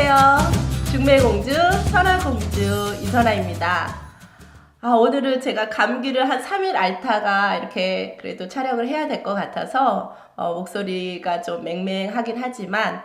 안녕하세요. 중매공주, 선화공주 이선아입니다. 오늘은 제가 감기를 한 3일 앓다가 이렇게 그래도 촬영을 해야 될 것 같아서 목소리가 좀 맹맹하긴 하지만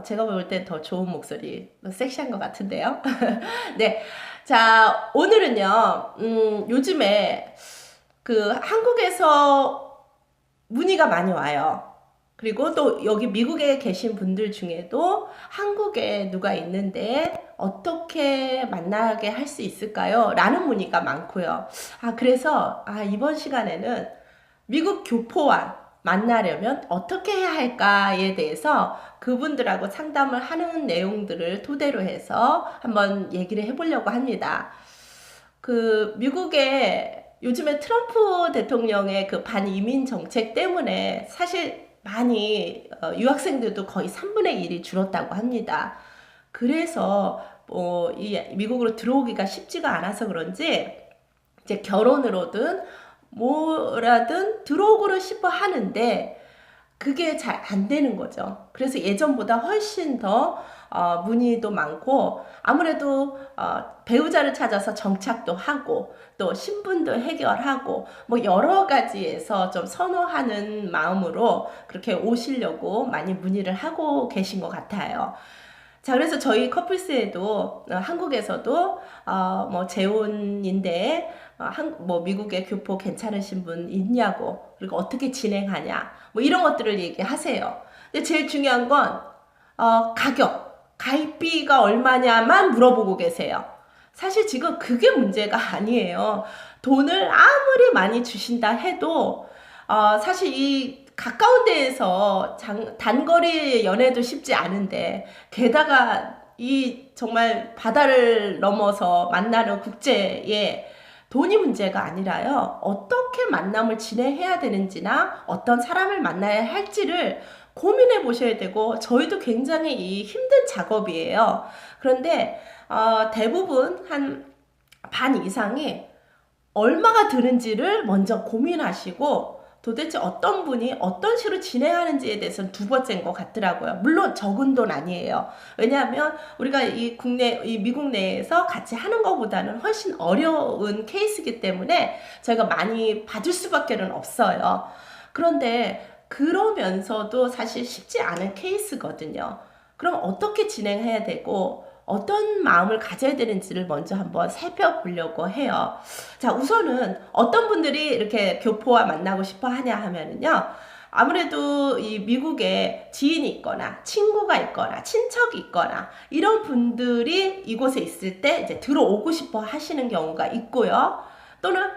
제가 볼 땐 더 좋은 목소리, 섹시한 것 같은데요. 네. 자, 오늘은요, 요즘에 한국에서 문의가 많이 와요. 그리고 또 여기 미국에 계신 분들 중에도 한국에 누가 있는데 어떻게 만나게 할 수 있을까요? 라는 문의가 많고요. 그래서 이번 시간에는 미국 교포와 만나려면 어떻게 해야 할까에 대해서 그분들하고 상담을 하는 내용들을 토대로 해서 한번 얘기를 해보려고 합니다. 미국의 요즘에 트럼프 대통령의 반이민 정책 때문에 사실 많이 유학생들도 거의 3분의 1이 줄었다고 합니다. 그래서 이 미국으로 들어오기가 쉽지가 않아서 그런지 이제 결혼으로든 뭐라든 들어오고는 싶어 하는데 그게 잘 안 되는 거죠. 그래서 예전보다 훨씬 더 문의도 많고 아무래도 배우자를 찾아서 정착도 하고 또 신분도 해결하고 뭐 여러 가지에서 좀 선호하는 마음으로 그렇게 오시려고 많이 문의를 하고 계신 것 같아요. 자, 그래서 저희 커플스에도 한국에서도 뭐 재혼인데 뭐 미국의 교포 괜찮으신 분 있냐고, 그리고 어떻게 진행하냐, 뭐 이런 것들을 얘기하세요. 근데 제일 중요한 건 가입비가 얼마냐만 물어보고 계세요. 사실 지금 그게 문제가 아니에요. 돈을 아무리 많이 주신다 해도 사실 이 가까운 데에서 단거리 연애도 쉽지 않은데 게다가 이 정말 바다를 넘어서 만나는 국제에 돈이 문제가 아니라요. 어떻게 만남을 진행해야 되는지나 어떤 사람을 만나야 할지를 고민해 보셔야 되고 저희도 굉장히 힘든 작업이에요. 그런데 대부분 한 반 이상이 얼마가 드는지를 먼저 고민하시고 도대체 어떤 분이 어떤 식으로 진행하는지에 대해서는 두 번째인 것 같더라고요. 물론 적은 돈 아니에요. 왜냐하면 우리가 이 미국 내에서 같이 하는 것보다는 훨씬 어려운 케이스이기 때문에 저희가 많이 받을 수밖에 없어요. 그런데 그러면서도 사실 쉽지 않은 케이스거든요. 그럼 어떻게 진행해야 되고 어떤 마음을 가져야 되는지를 먼저 한번 살펴보려고 해요. 자, 우선은 어떤 분들이 이렇게 교포와 만나고 싶어 하냐 하면은요. 아무래도 이 미국에 지인이 있거나 친구가 있거나 친척이 있거나 이런 분들이 이곳에 있을 때 이제 들어오고 싶어 하시는 경우가 있고요. 또는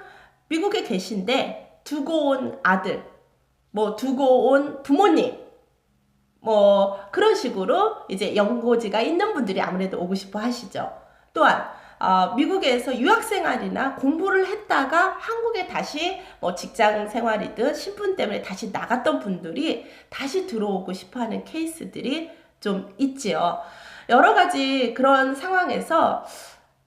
미국에 계신데 두고 온 아들, 뭐 두고 온 부모님, 뭐 그런 식으로 이제 연고지가 있는 분들이 아무래도 오고 싶어 하시죠. 또한 미국에서 유학생활이나 공부를 했다가 한국에 다시 뭐 직장 생활이든 신분 때문에 다시 나갔던 분들이 다시 들어오고 싶어 하는 케이스들이 좀 있지요. 여러 가지 그런 상황에서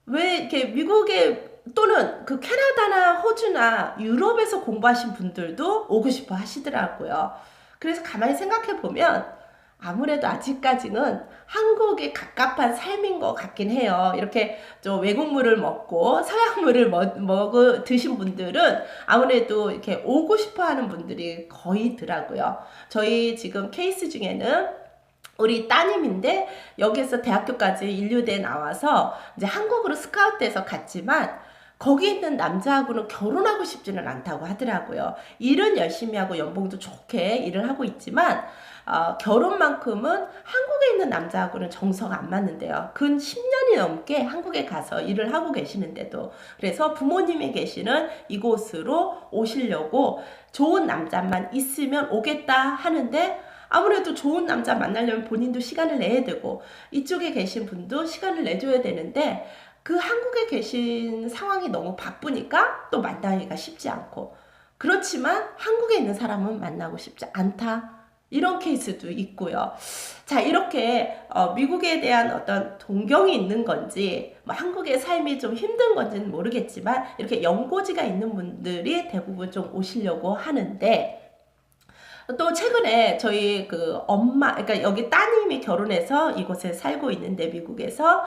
왜 이렇게 미국에 또는 캐나다나 호주나 유럽에서 공부하신 분들도 오고 싶어 하시더라고요. 그래서 가만히 생각해 보면 아무래도 아직까지는 한국에 갑갑한 삶인 것 같긴 해요. 이렇게 좀 외국물을 먹고 서양물을 드신 분들은 아무래도 이렇게 오고 싶어 하는 분들이 거의더라고요. 저희 지금 케이스 중에는 우리 따님인데 여기서 대학교까지 인류대 나와서 이제 한국으로 스카우트돼서 갔지만 거기 있는 남자하고는 결혼하고 싶지는 않다고 하더라고요. 일은 열심히 하고 연봉도 좋게 일을 하고 있지만 결혼만큼은 한국에 있는 남자하고는 정서가 안 맞는데요. 근 10년이 넘게 한국에 가서 일을 하고 계시는데도. 그래서 부모님이 계시는 이곳으로 오시려고 좋은 남자만 있으면 오겠다 하는데 아무래도 좋은 남자 만나려면 본인도 시간을 내야 되고 이쪽에 계신 분도 시간을 내줘야 되는데 한국에 계신 상황이 너무 바쁘니까 또 만나기가 쉽지 않고, 그렇지만 한국에 있는 사람은 만나고 싶지 않다, 이런 케이스도 있고요. 자, 이렇게 미국에 대한 어떤 동경이 있는 건지 뭐 한국의 삶이 좀 힘든 건지는 모르겠지만 이렇게 연고지가 있는 분들이 대부분 좀 오시려고 하는데 또 최근에 저희 그 엄마, 그러니까 여기 따님이 결혼해서 이곳에 살고 있는데 미국에서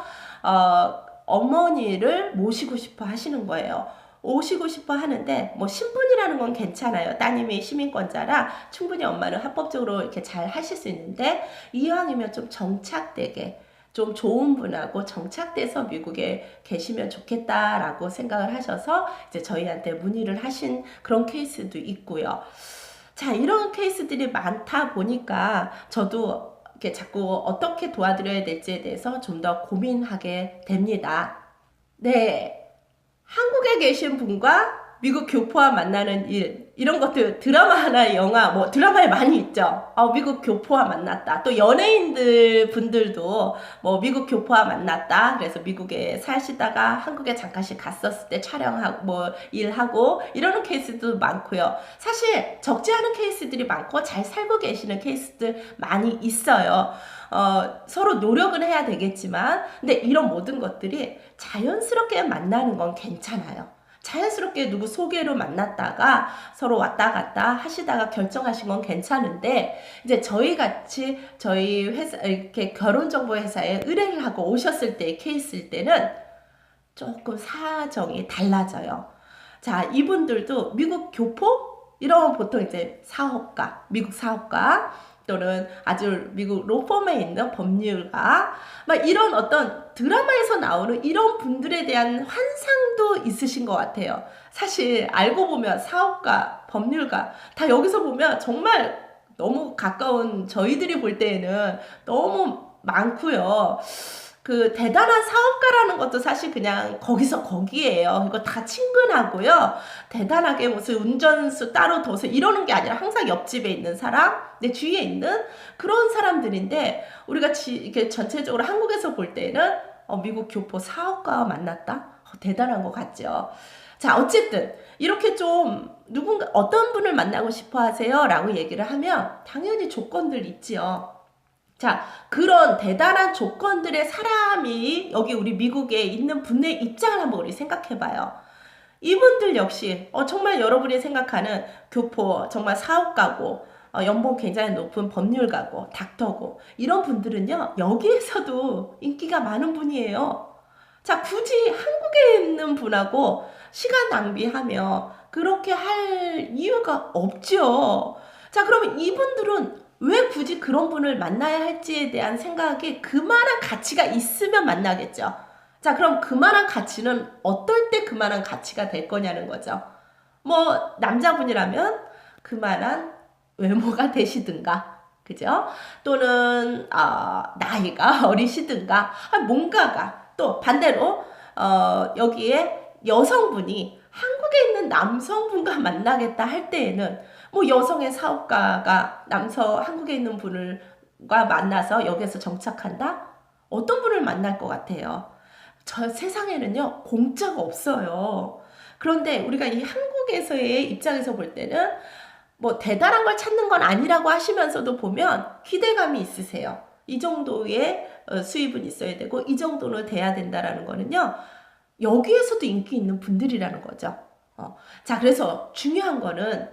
어머니를 모시고 싶어 하시는 거예요. 오시고 싶어 하는데 뭐 신분이라는 건 괜찮아요. 따님이 시민권자라 충분히 엄마는 합법적으로 이렇게 잘 하실 수 있는데 이왕이면 좀 정착되게 좀 좋은 분하고 정착돼서 미국에 계시면 좋겠다라고 생각을 하셔서 이제 저희한테 문의를 하신 그런 케이스도 있고요. 자, 이런 케이스들이 많다 보니까 저도 이렇게 자꾸 어떻게 도와드려야 될지에 대해서 좀 더 고민하게 됩니다. 네. 한국에 계신 분과 미국 교포와 만나는 일, 이런 것들 드라마나 영화, 뭐 드라마에 많이 있죠. 미국 교포와 만났다. 또 연예인들 분들도 뭐 미국 교포와 만났다. 그래서 미국에 사시다가 한국에 잠깐씩 갔었을 때 촬영하고 뭐 일하고 이러는 케이스도 많고요. 사실 적지 않은 케이스들이 많고 잘 살고 계시는 케이스들 많이 있어요. 서로 노력은 해야 되겠지만, 근데 이런 모든 것들이 자연스럽게 만나는 건 괜찮아요. 자연스럽게 누구 소개로 만났다가 서로 왔다 갔다 하시다가 결정하신 건 괜찮은데, 이제 저희 같이 저희 회사, 이렇게 결혼정보회사에 의뢰를 하고 오셨을 때의 케이스일 때는 조금 사정이 달라져요. 자, 이분들도 미국 교포? 이러면 보통 이제 사업가, 미국 사업가, 또는 아주 미국 로펌에 있는 법률가, 막 이런 어떤 드라마에서 나오는 이런 분들에 대한 환상도 있으신 것 같아요. 사실 알고 보면 사업가, 법률가 다 여기서 보면 정말 너무 가까운 저희들이 볼 때에는 너무 많고요. 그 대단한 사업가라는 것도 사실 그냥 거기서 거기에요. 이거 다 친근하고요. 대단하게 무슨 운전수 따로 둬서 이러는 게 아니라 항상 옆집에 있는 사람, 내 주위에 있는 그런 사람들인데, 우리가 이렇게 전체적으로 한국에서 볼 때는 미국 교포 사업가와 만났다? 대단한 것 같죠. 자, 어쨌든 이렇게 좀 누군가 어떤 분을 만나고 싶어 하세요? 라고 얘기를 하면 당연히 조건들 있지요. 자, 그런 대단한 조건들의 사람이 여기 우리 미국에 있는 분의 입장을 한번 우리 생각해 봐요. 이분들 역시 정말 여러분이 생각하는 교포, 정말 사업가고 연봉 굉장히 높은 법률가고 닥터고 이런 분들은요, 여기에서도 인기가 많은 분이에요. 자, 굳이 한국에 있는 분하고 시간 낭비하며 그렇게 할 이유가 없죠. 자, 그러면 이분들은 왜 굳이 그런 분을 만나야 할지에 대한 생각이 그만한 가치가 있으면 만나겠죠. 자, 그럼 그만한 가치는 어떨 때 그만한 가치가 될 거냐는 거죠. 뭐 남자분이라면 그만한 외모가 되시든가, 그죠? 또는 나이가 어리시든가, 뭔가가 또 반대로 여기에 여성분이 한국에 있는 남성분과 만나겠다 할 때에는 뭐 여성의 사업가가 한국에 있는 분과 만나서 여기서 정착한다? 어떤 분을 만날 것 같아요? 저 세상에는요, 공짜가 없어요. 그런데 우리가 이 한국에서의 입장에서 볼 때는 뭐 대단한 걸 찾는 건 아니라고 하시면서도 보면 기대감이 있으세요. 이 정도의 수입은 있어야 되고 이 정도는 돼야 된다라는 거는요, 여기에서도 인기 있는 분들이라는 거죠. 자, 그래서 중요한 거는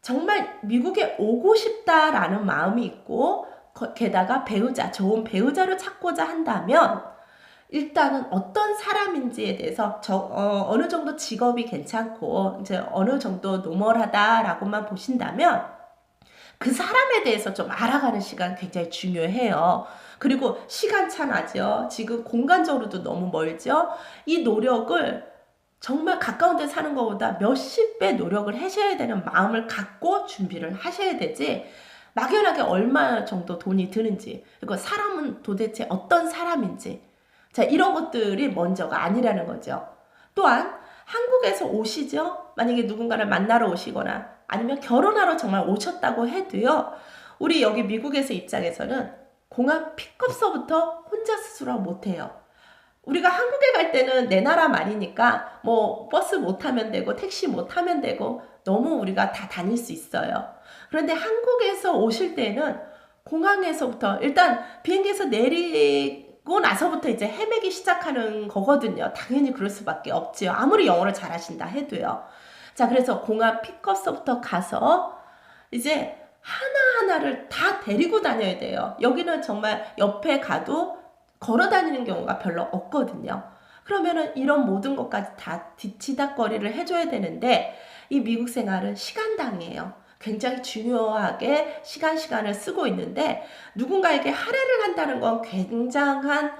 정말 미국에 오고 싶다라는 마음이 있고 게다가 좋은 배우자를 찾고자 한다면 일단은 어떤 사람인지에 대해서 어느 정도 직업이 괜찮고 이제 어느 정도 노멀하다라고만 보신다면 그 사람에 대해서 좀 알아가는 시간 굉장히 중요해요. 그리고 시간차나죠. 지금 공간적으로도 너무 멀죠. 이 노력을 정말 가까운 데 사는 것보다 몇십 배 노력을 하셔야 되는 마음을 갖고 준비를 하셔야 되지, 막연하게 얼마 정도 돈이 드는지, 그리고 사람은 도대체 어떤 사람인지, 자, 이런 것들이 먼저가 아니라는 거죠. 또한 한국에서 오시죠. 만약에 누군가를 만나러 오시거나 아니면 결혼하러 정말 오셨다고 해도요, 우리 여기 미국에서 입장에서는 공항 픽업서부터 혼자 스스로 못해요. 우리가 한국에 갈 때는 내 나라 말이니까 뭐 버스 못 타면 되고 택시 못 타면 되고 너무 우리가 다 다닐 수 있어요. 그런데 한국에서 오실 때는 공항에서부터 일단 비행기에서 내리고 나서부터 이제 헤매기 시작하는 거거든요. 당연히 그럴 수밖에 없지요. 아무리 영어를 잘하신다 해도요. 자, 그래서 공항 픽업서부터 가서 이제 하나하나를 다 데리고 다녀야 돼요. 여기는 정말 옆에 가도 걸어 다니는 경우가 별로 없거든요. 그러면은 이런 모든 것까지 다 뒤치다꺼리를 해줘야 되는데 이 미국 생활은 시간당이에요. 굉장히 중요하게 시간을 쓰고 있는데 누군가에게 할애를 한다는 건 굉장한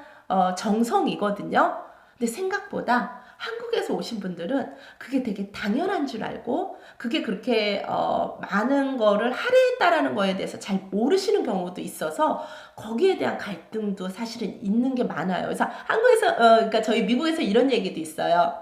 정성이거든요. 근데 생각보다 한국에서 오신 분들은 그게 되게 당연한 줄 알고 그게 그렇게 많은 거를 할애했다라는 거에 대해서 잘 모르시는 경우도 있어서 거기에 대한 갈등도 사실은 있는 게 많아요. 그래서 한국에서 그러니까 저희 미국에서 이런 얘기도 있어요.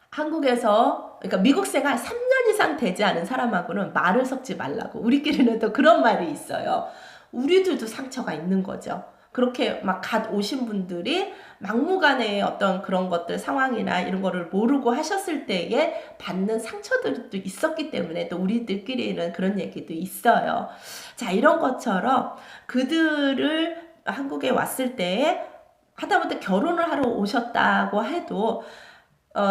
한국에서 그러니까 미국 생활 3년 이상 되지 않은 사람하고는 말을 섞지 말라고 우리끼리는 또 그런 말이 있어요. 우리들도 상처가 있는 거죠. 그렇게 막 갓 오신 분들이 막무가내의 어떤 그런 것들 상황이나 이런 거를 모르고 하셨을 때에 받는 상처들도 있었기 때문에 또 우리들끼리는 그런 얘기도 있어요. 자, 이런 것처럼 그들을 한국에 왔을 때에 하다못해 결혼을 하러 오셨다고 해도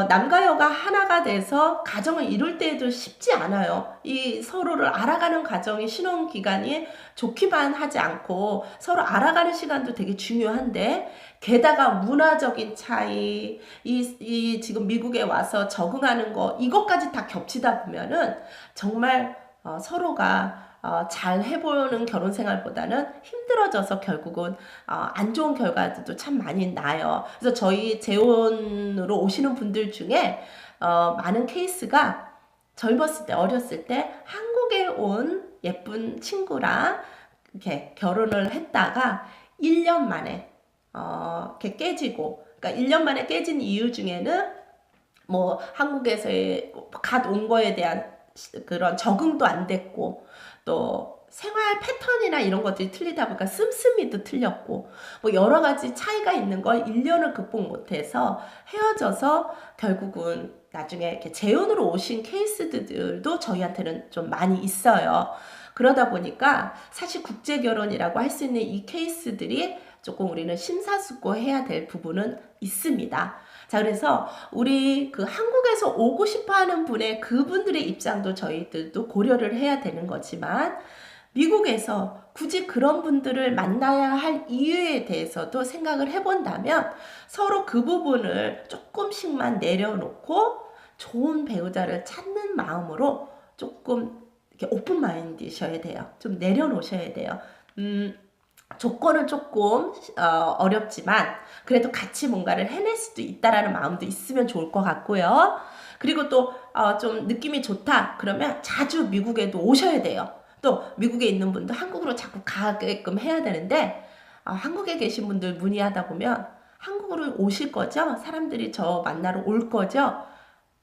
남과 여가 하나가 돼서 가정을 이룰 때에도 쉽지 않아요. 이 서로를 알아가는 과정이 신혼 기간이 좋기만 하지 않고 서로 알아가는 시간도 되게 중요한데 게다가 문화적인 차이, 이 지금 미국에 와서 적응하는 거 이것까지 다 겹치다 보면은 정말 서로가 잘 해보는 결혼 생활보다는 힘들어져서 결국은 안 좋은 결과들도 참 많이 나요. 그래서 저희 재혼으로 오시는 분들 중에 많은 케이스가 젊었을 때, 어렸을 때 한국에 온 예쁜 친구랑 이렇게 결혼을 했다가 1년 만에 이렇게 깨지고, 그러니까 1년 만에 깨진 이유 중에는 뭐 한국에서 갓 온 거에 대한 그런 적응도 안 됐고 또 생활 패턴이나 이런 것들이 틀리다 보니까 씀씀이도 틀렸고 뭐 여러 가지 차이가 있는 걸 1년을 극복 못해서 헤어져서 결국은 나중에 이렇게 재혼으로 오신 케이스들도 저희한테는 좀 많이 있어요. 그러다 보니까 사실 국제 결혼이라고 할 수 있는 이 케이스들이 조금 우리는 심사숙고해야 될 부분은 있습니다. 자, 그래서 우리 그 한국에서 오고 싶어 하는 분의 그분들의 입장도 저희들도 고려를 해야 되는 거지만 미국에서 굳이 그런 분들을 만나야 할 이유에 대해서도 생각을 해본다면 서로 그 부분을 조금씩만 내려놓고 좋은 배우자를 찾는 마음으로 조금 이렇게 오픈 마인드셔야 돼요. 좀 내려놓으셔야 돼요. 조건은 조금 어렵지만 그래도 같이 뭔가를 해낼 수도 있다라는 마음도 있으면 좋을 것 같고요. 그리고 또 좀 느낌이 좋다 그러면 자주 미국에도 오셔야 돼요. 또 미국에 있는 분도 한국으로 자꾸 가게끔 해야 되는데 한국에 계신 분들 문의하다 보면 한국으로 오실 거죠? 사람들이 저 만나러 올 거죠?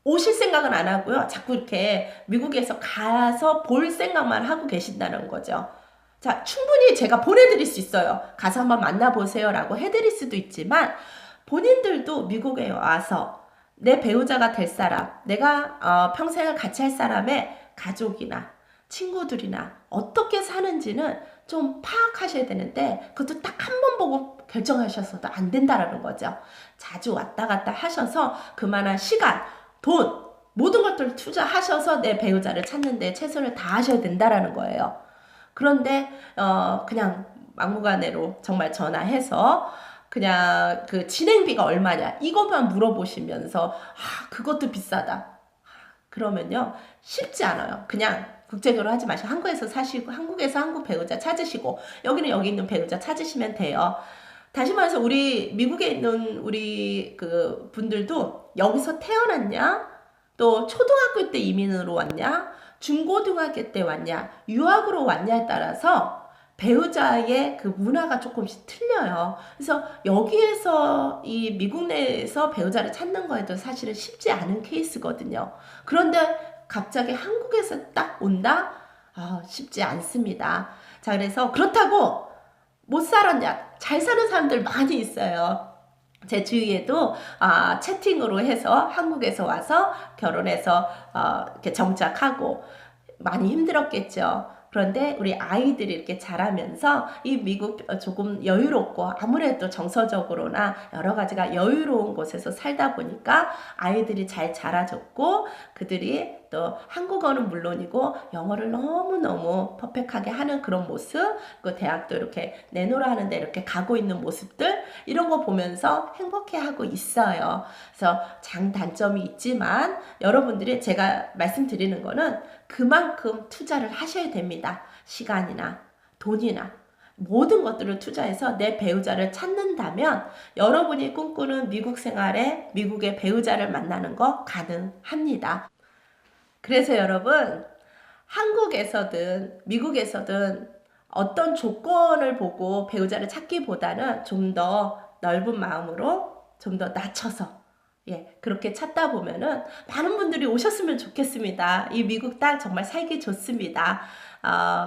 오실 생각은 안 하고요. 자꾸 이렇게 미국에서 가서 볼 생각만 하고 계신다는 거죠. 자, 충분히 제가 보내드릴 수 있어요. 가서 한번 만나보세요 라고 해드릴 수도 있지만 본인들도 미국에 와서 내 배우자가 될 사람, 내가 평생을 같이 할 사람의 가족이나 친구들이나 어떻게 사는지는 좀 파악하셔야 되는데 그것도 딱 한 번 보고 결정하셔서도 안 된다라는 거죠. 자주 왔다 갔다 하셔서 그만한 시간, 돈, 모든 것들을 투자하셔서 내 배우자를 찾는 데 최선을 다하셔야 된다라는 거예요. 그런데 그냥 막무가내로 정말 전화해서 그냥 그 진행비가 얼마냐 이것만 물어보시면서 그것도 비싸다 그러면요 쉽지 않아요. 그냥 국제결혼 하지 마시고 한국에서 사시고 한국에서 한국 배우자 찾으시고 여기는 여기 있는 배우자 찾으시면 돼요. 다시 말해서 우리 미국에 있는 우리 그 분들도 여기서 태어났냐 또 초등학교 때 이민으로 왔냐 중고등학교 때 왔냐 유학으로 왔냐에 따라서 배우자의 그 문화가 조금씩 틀려요. 그래서 여기에서 이 미국 내에서 배우자를 찾는 거에도 사실은 쉽지 않은 케이스거든요. 그런데 갑자기 한국에서 딱 온다? 쉽지 않습니다. 자, 그래서 그렇다고 못 살았냐? 잘 사는 사람들 많이 있어요. 제 주위에도 채팅으로 해서 한국에서 와서 결혼해서 이렇게 정착하고 많이 힘들었겠죠. 그런데 우리 아이들이 이렇게 자라면서 이 미국 조금 여유롭고 아무래도 정서적으로나 여러 가지가 여유로운 곳에서 살다 보니까 아이들이 잘 자라졌고 그들이 또 한국어는 물론이고 영어를 너무너무 퍼펙트하게 하는 그런 모습, 그 대학도 이렇게 내노라 하는데 이렇게 가고 있는 모습들 이런 거 보면서 행복해하고 있어요. 그래서 장단점이 있지만 여러분들이 제가 말씀드리는 거는 그만큼 투자를 하셔야 됩니다. 시간이나 돈이나 모든 것들을 투자해서 내 배우자를 찾는다면 여러분이 꿈꾸는 미국 생활에 미국의 배우자를 만나는 거 가능합니다. 그래서 여러분 한국에서든 미국에서든 어떤 조건을 보고 배우자를 찾기보다는 좀 더 넓은 마음으로 좀 더 낮춰서 그렇게 찾다 보면은 많은 분들이 오셨으면 좋겠습니다. 이 미국 땅 정말 살기 좋습니다.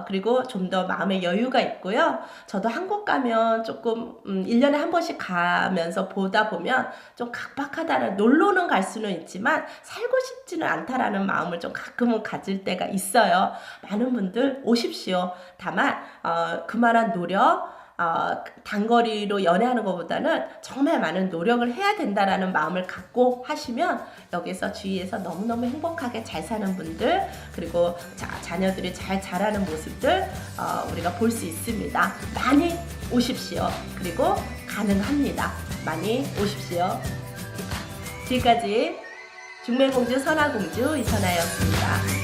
그리고 좀 더 마음의 여유가 있고요. 저도 한국 가면 조금 1년에 한 번씩 가면서 보다 보면 좀 각박하다는, 놀러는 갈 수는 있지만 살고 싶지는 않다라는 마음을 좀 가끔은 가질 때가 있어요. 많은 분들 오십시오. 다만 그만한 노력, 단거리로 연애하는 것보다는 정말 많은 노력을 해야 된다라는 마음을 갖고 하시면 여기서 주위에서 너무너무 행복하게 잘 사는 분들, 그리고 자녀들이 잘 자라는 모습들 우리가 볼 수 있습니다. 많이 오십시오. 그리고 가능합니다. 많이 오십시오. 지금까지 중매공주 선화공주 이선아였습니다.